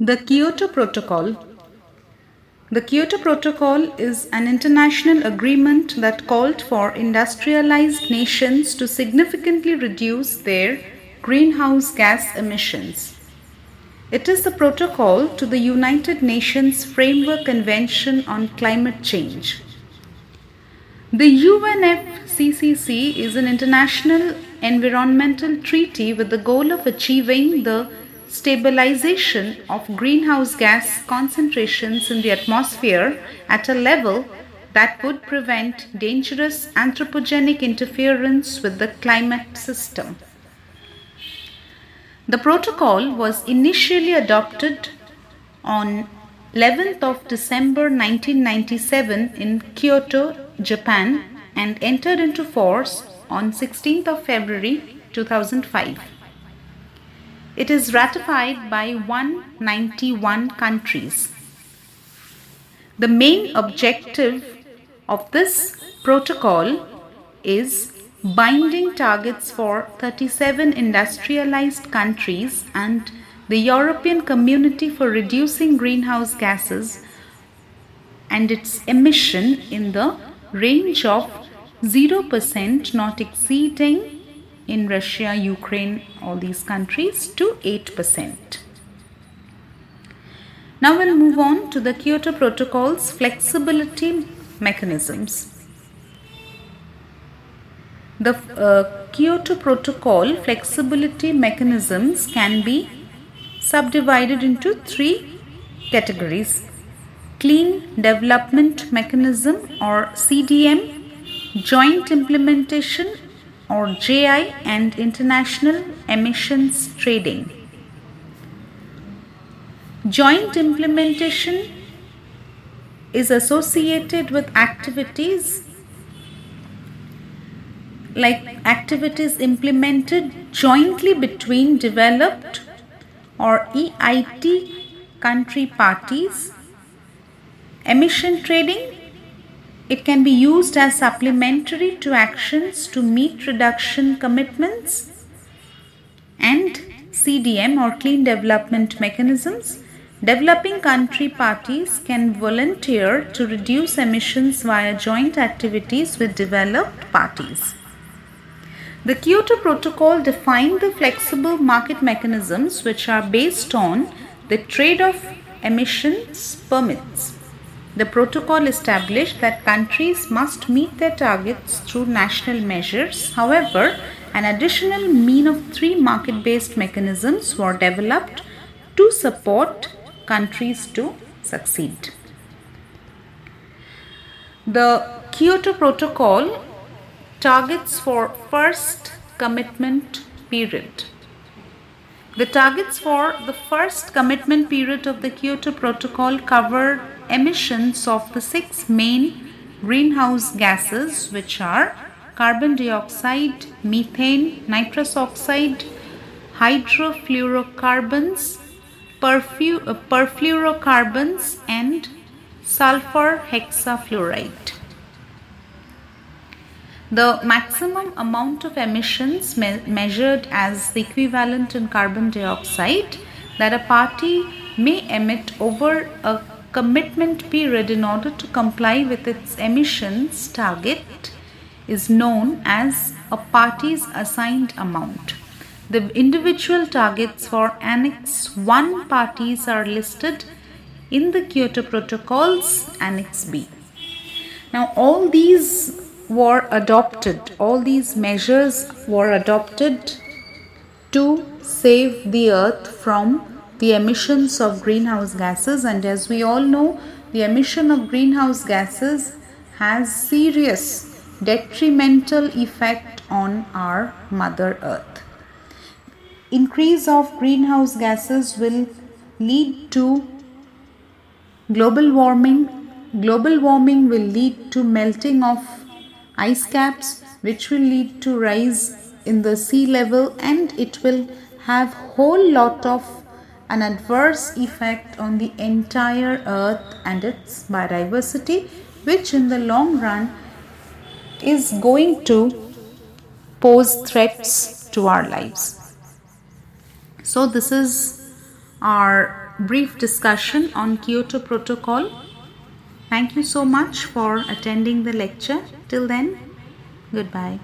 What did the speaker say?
The Kyoto Protocol. The Kyoto Protocol is an international agreement that called for industrialized nations to significantly reduce their greenhouse gas emissions. It is the protocol to the United Nations Framework Convention on Climate Change. The UNFCCC is an international environmental treaty with the goal of achieving the stabilization of greenhouse gas concentrations in the atmosphere at a level that would prevent dangerous anthropogenic interference with the climate system. The protocol was initially adopted on 11th of December 1997 in Kyoto, Japan, and entered into force on 16th of February 2005. It is ratified by 191 countries. The main objective of this protocol is binding targets for 37 industrialized countries and the European Community for reducing greenhouse gases and its emission in the range of 0% not exceeding in Russia, Ukraine, all these countries to 8%. Now we'll move on to the Kyoto Protocol's flexibility mechanisms. The Kyoto Protocol flexibility mechanisms can be subdivided into three categories: Clean Development Mechanism or CDM, Joint Implementation or JI, and International Emissions Trading. Joint implementation is associated with activities implemented jointly between developed or EIT country parties. Emission trading, it can be used as supplementary to actions to meet reduction commitments. And CDM or Clean Development Mechanisms, developing country parties can volunteer to reduce emissions via joint activities with developed parties. The Kyoto Protocol defined the flexible market mechanisms which are based on the trade of emissions permits. The protocol established that countries must meet their targets through national measures. However, an additional mean of 3 market-based mechanisms were developed to support countries to succeed. The Kyoto Protocol targets for first commitment period. The targets for the first commitment period of the Kyoto Protocol covered emissions of the 6 main greenhouse gases, which are carbon dioxide, methane, nitrous oxide, hydrofluorocarbons, perfluorocarbons, and sulfur hexafluoride. The maximum amount of emissions measured as the equivalent in carbon dioxide that a party may emit over a commitment period in order to comply with its emissions target is known as a party's assigned amount. The individual targets for Annex 1 parties are listed in the Kyoto Protocol's Annex B. Now all these measures were adopted to save the earth from the emissions of greenhouse gases, and as we all know, the emission of greenhouse gases has serious detrimental effect on our Mother Earth. Increase of greenhouse gases will lead to global warming. Global warming will lead to melting of ice caps, which will lead to rise in the sea level, and it will have whole lot of an adverse effect on the entire earth and its biodiversity, which in the long run is going to pose threats to our lives. So this is our brief discussion on Kyoto Protocol. Thank you so much for attending the lecture. Till then, goodbye.